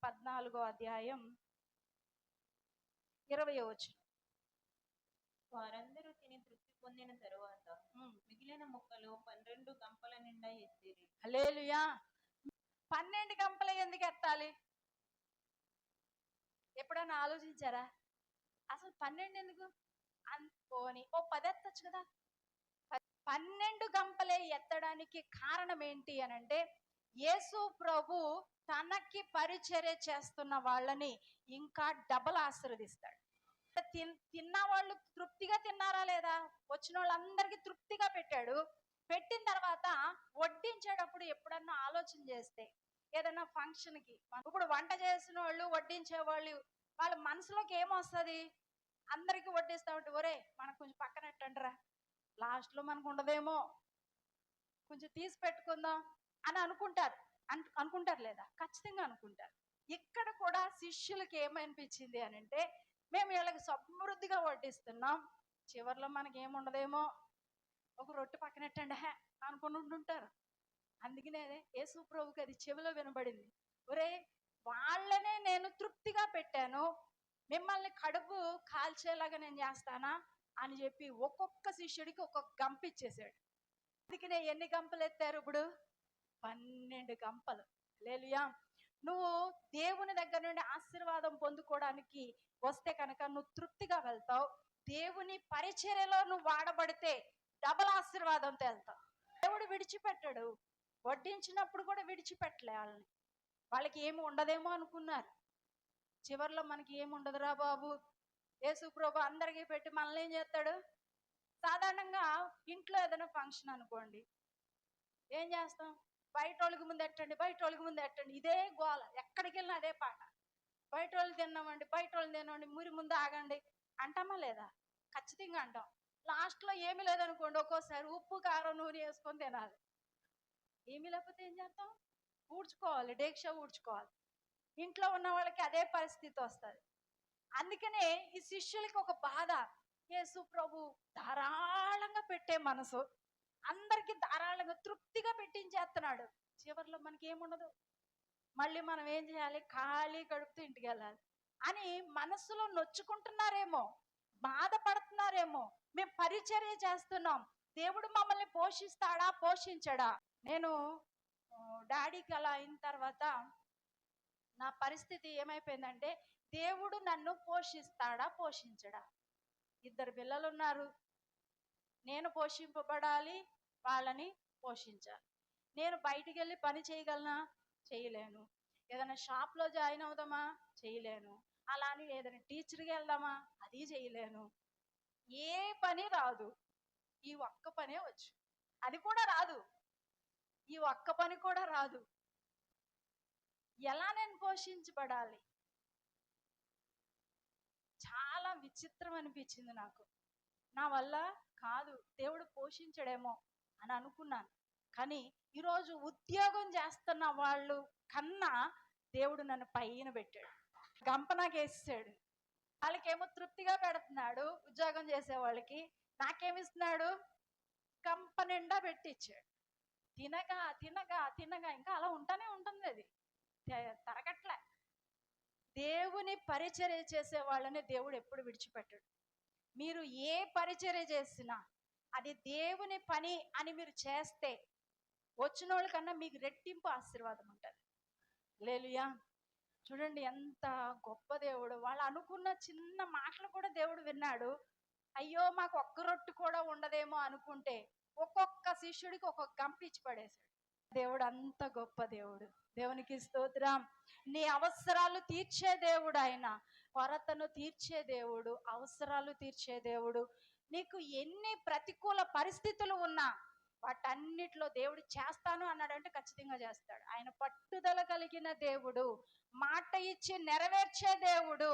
14వ అధ్యాయం 20వ వచనం. వారందరూ తిని తృప్తి పొందిన తరువాత మిగిలిన ముక్కలు 12 గంపల నిండా ఎత్తిరి. హల్లెలూయా. 12 గంపలు ఎందుకు ఎత్తాలి? ఎప్పుడైనా ఆలోచించారా? అసలు 12 ఎందుకు? అనుకోని 10 ఎత్తచ్చు కదా. 12 గంపలే ఎత్తడానికి కారణం ఏంటి అని అంటే, యేసు ప్రభు తనకి పరిచర్య చేస్తున్న వాళ్ళని ఇంకా డబల్ ఆశీర్వదిస్తాడు. తిన్న వాళ్ళు తృప్తిగా తిన్నారా లేదా? వచ్చిన వాళ్ళందరికీ తృప్తిగా పెట్టాడు. పెట్టిన తర్వాత వడ్డించేటప్పుడు ఎప్పుడన్నా ఆలోచన చేస్తే, ఏదైనా ఫంక్షన్కి ఇప్పుడు వంట చేసిన వాళ్ళు, వడ్డించే వాళ్ళు, వాళ్ళ మనసులోకి ఏమొస్తుంది? అందరికీ వడ్డిస్తా ఉంటే, ఒరే మనకు కొంచెం పక్కనెట్టండిరా, లాస్ట్లో మనకు ఉండదేమో, కొంచెం తీసి పెట్టుకుందాం అని అనుకుంటారు లేదా? ఖచ్చితంగా అనుకుంటారు. ఇక్కడ కూడా శిష్యులకి ఏమనిపించింది అని అంటే, మేము వీళ్ళకి సమృద్ధిగా వడ్డిస్తున్నాం, చివరిలో మనకి ఏముండదేమో, ఒక రొట్టె పక్కనెట్టండి అనుకుని ఉంటుంటారు. అందుకనే యేసు ప్రభుకి అది చెవిలో వినబడింది. ఒరే వాళ్ళనే నేను తృప్తిగా పెట్టాను, మిమ్మల్ని కడుపు కాల్చేలాగా నేను చేస్తానా అని చెప్పి ఒక్కొక్క శిష్యుడికి ఒక్కొక్క గంప ఇచ్చేసాడు. అందుకనే ఎన్ని గంపలు ఎత్తారు ఇప్పుడు? 12 గంపలు. హల్లెలూయా. నువ్వు దేవుని దగ్గర నుండి ఆశీర్వాదం పొందుకోవడానికి వస్తే కనుక నువ్వు తృప్తిగా వెళ్తావు. దేవుని పరిచర్యలో నువ్వు వాడబడితే డబల్ ఆశీర్వాదంతో వెళ్తావు. దేవుడు విడిచిపెట్టాడు. వడ్డించినప్పుడు కూడా విడిచిపెట్టలే వాళ్ళని. వాళ్ళకి ఏమి ఉండదేమో అనుకున్నారు. చివరిలో మనకి ఏమి ఉండదురా బాబు, యేసు ప్రభు అందరికీ పెట్టి మనల్ని ఏం చేస్తాడు? సాధారణంగా ఇంట్లో ఏదైనా ఫంక్షన్ అనుకోండి, ఏం చేస్తాం? బయట వాళ్ళకి ముందు ఎట్టండి, బయట వాళ్ళకి ముందు ఎట్టండి, ఇదే గోల. ఎక్కడికి వెళ్ళినా అదే పాట. బయట వాళ్ళు తిన్నామండి, బయట వాళ్ళు తినండి, మురి ముందు ఆగండి అంటామా లేదా? ఖచ్చితంగా అంటాం. లాస్ట్లో ఏమీ లేదనుకోండి, ఒక్కోసారి ఉప్పు కారం నూనె వేసుకొని తినాలి. ఏమీ లేకపోతే ఏం చేస్తాం? ఊడ్చుకోవాలి, డేక్షా ఊడ్చుకోవాలి. ఇంట్లో ఉన్న వాళ్ళకి అదే పరిస్థితి వస్తుంది. అందుకనే ఈ శిష్యులకి ఒక బాధ, యేసు ప్రభు ధారాళంగా పెట్టే మనసు, అందరికి ధారాళంగా తృప్తిగా పెట్టించేస్తున్నాడు. చివరిలో మనకి ఏముండదు, మళ్ళీ మనం ఏం చేయాలి? ఖాళీ కడుపుతూ ఇంటికి వెళ్ళాలి అని మనసులో నొచ్చుకుంటున్నారేమో, బాధపడుతున్నారేమో. మేము పరిచర్య చేస్తున్నాం, దేవుడు మమ్మల్ని పోషిస్తాడా పోషించడా? నేను డాడీకి అలా అయిన తర్వాత నా పరిస్థితి ఏమైపోయిందంటే, దేవుడు నన్ను పోషిస్తాడా పోషించడా? 2 పిల్లలు ఉన్నారు, నేను పోషింపబడాలి, వాళ్ళని పోషించాలి. నేను బయటికి వెళ్ళి పని చేయగలనా? చేయలేను. ఏదైనా షాప్లో జాయిన్ అవుదామా? చేయలేను. అలా అని ఏదైనా టీచర్కి వెళ్దామా? అది చేయలేను. ఏ పని రాదు, ఈ ఒక్క పనే వచ్చు. అది కూడా రాదు, ఈ ఒక్క పని కూడా రాదు. ఎలా నేను పోషించబడాలి? చాలా విచిత్రం అనిపించింది నాకు. నా వల్ల కాదు, దేవుడు పోషించడేమో అని అనుకున్నాను. కానీ ఈరోజు ఉద్యోగం చేస్తున్న వాళ్ళు కన్నా దేవుడు నన్ను పైన పెట్టాడు, గంప నాకు వేసాడు. వాళ్ళకేమో తృప్తిగా పెడుతున్నాడు ఉద్యోగం చేసే వాళ్ళకి, నాకేమిస్తున్నాడు? గంప నిండా పెట్టించాడు. తినగా తినగా తినగా ఇంకా అలా ఉంటానే ఉంటుంది, అది తరగట్లే. దేవుని పరిచర్య చేసే వాళ్ళని దేవుడు ఎప్పుడు విడిచిపెట్టాడు. మీరు ఏ పరిచర్య చేసినా అది దేవుని పని అని మీరు చేస్తే వచ్చిన వాళ్ళకన్నా మీకు రెట్టింపు ఆశీర్వాదం ఉంటుంది. హల్లెలూయా. చూడండి ఎంత గొప్ప దేవుడు. వాళ్ళు అనుకున్న చిన్న మాటలు కూడా దేవుడు విన్నాడు. అయ్యో మాకు ఒక్క రొట్టు కూడా ఉండదేమో అనుకుంటే ఒక్కొక్క శిష్యుడికి ఒక్కొక్క గంప ఇచ్చి పడేశాడు. దేవుడు అంత గొప్ప దేవుడు. దేవునికి స్తోత్రం. నీ అవసరాలు తీర్చే దేవుడు ఆయన, కొరతను తీర్చే దేవుడు, అవసరాలు తీర్చే దేవుడు. నీకు ఎన్ని ప్రతికూల పరిస్థితులు ఉన్నా వాటన్నిటిలో దేవుడు చేస్తాను అన్నాడంటే ఖచ్చితంగా చేస్తాడు. ఆయన పట్టుదల కలిగిన దేవుడు, మాట ఇచ్చి నెరవేర్చే దేవుడు.